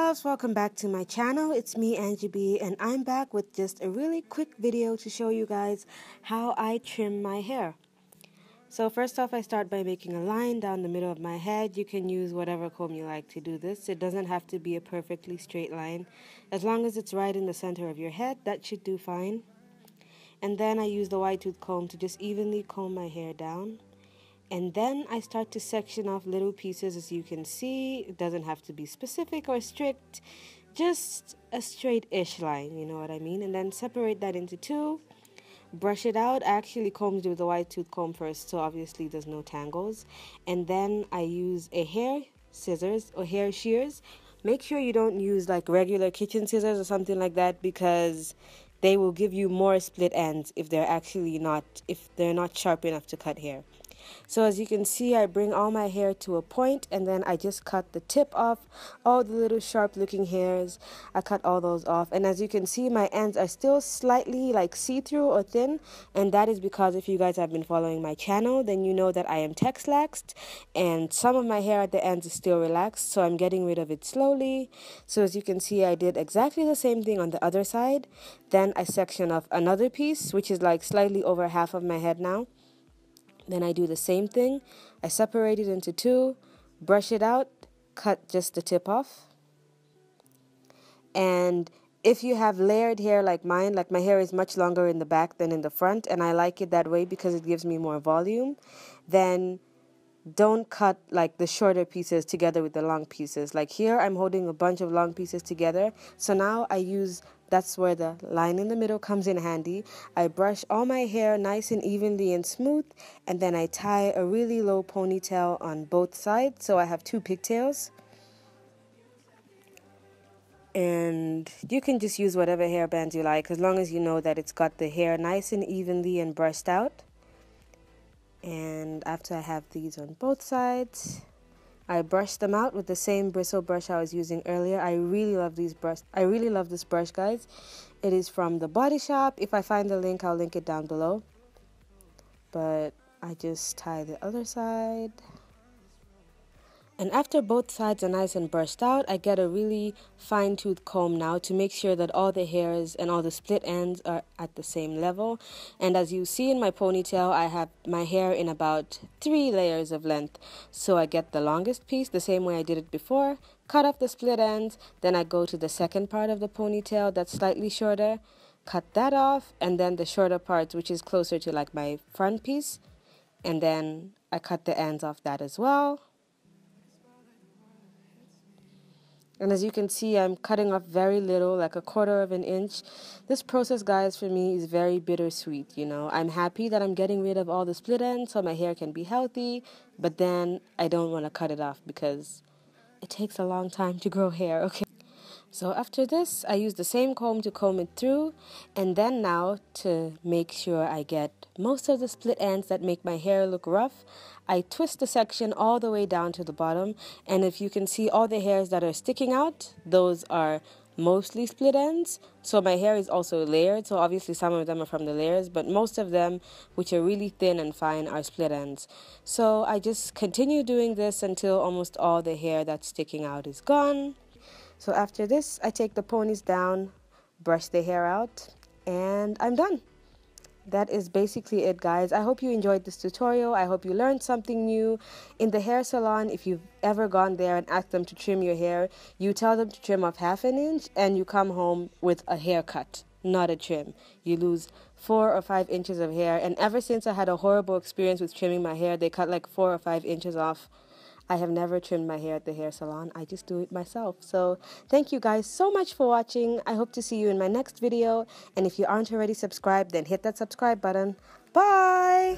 loves, welcome back to my channel. It's me, Angie B, and I'm back with just a really quick video to show you guys how I trim my hair. So first off, I start by making a line down the middle of my head. You can use whatever comb you like to do this. It doesn't have to be a perfectly straight line. As long as it's right in the center of your head, that should do fine. And then I use the wide tooth comb to just evenly comb my hair down. And then I start to section off little pieces. As you can see, it doesn't have to be specific or strict, just a straight-ish line, you know what I mean? And then separate that into two, brush it out. I actually combed with the wide tooth comb first, so obviously there's no tangles. And then I use a hair scissors or hair shears. Make sure you don't use like regular kitchen scissors or something like that, because they will give you more split ends if they're not sharp enough to cut hair. So as you can see, I bring all my hair to a point, and then I just cut the tip off, all the little sharp looking hairs. I cut all those off, and as you can see, my ends are still slightly like see-through or thin, and that is because if you guys have been following my channel, then you know that I am texlaxed, and some of my hair at the ends is still relaxed, so I'm getting rid of it slowly. So as you can see, I did exactly the same thing on the other side. Then I section off another piece, which is like slightly over half of my head now. Then I do the same thing. I separate it into two, brush it out, cut just the tip off. And if you have layered hair like mine, like my hair is much longer in the back than in the front, and I like it that way because it gives me more volume, then don't cut like the shorter pieces together with the long pieces. Like here, I'm holding a bunch of long pieces together. So now that's where the line in the middle comes in handy. I brush all my hair nice and evenly and smooth, and then I tie a really low ponytail on both sides, so I have two pigtails. And you can just use whatever hairbands you like, as long as you know that it's got the hair nice and evenly and brushed out. And after I have these on both sides, I brush them out with the same bristle brush I was using earlier. I really love this brush, guys. It is from the Body Shop. If I find the link, I'll link it down below. But I just tie the other side. And after both sides are nice and brushed out, I get a really fine-tooth comb now to make sure that all the hairs and all the split ends are at the same level. And as you see in my ponytail, I have my hair in about 3 layers of length. So I get the longest piece the same way I did it before, cut off the split ends, then I go to the second part of the ponytail that's slightly shorter, cut that off, and then the shorter part, which is closer to like my front piece, and then I cut the ends off that as well. And as you can see, I'm cutting off very little, like 1/4 of an inch. This process, guys, for me is very bittersweet, you know. I'm happy that I'm getting rid of all the split ends so my hair can be healthy, but then I don't want to cut it off because it takes a long time to grow hair, okay? So after this, I use the same comb to comb it through, and then now to make sure I get most of the split ends that make my hair look rough, I twist the section all the way down to the bottom, and if you can see all the hairs that are sticking out, those are mostly split ends. So my hair is also layered, so obviously some of them are from the layers, but most of them, which are really thin and fine, are split ends. So I just continue doing this until almost all the hair that's sticking out is gone. So after this, I take the ponies down, brush the hair out, and I'm done. That is basically it, guys. I hope you enjoyed this tutorial. I hope you learned something new. In the hair salon, if you've ever gone there and asked them to trim your hair, you tell them to trim off 1/2 inch, and you come home with a haircut, not a trim. You lose 4 or 5 inches of hair, and ever since I had a horrible experience with trimming my hair, they cut like 4 or 5 inches off. I have never trimmed my hair at the hair salon. I just do it myself. So thank you guys so much for watching. I hope to see you in my next video. And if you aren't already subscribed, then hit that subscribe button. Bye!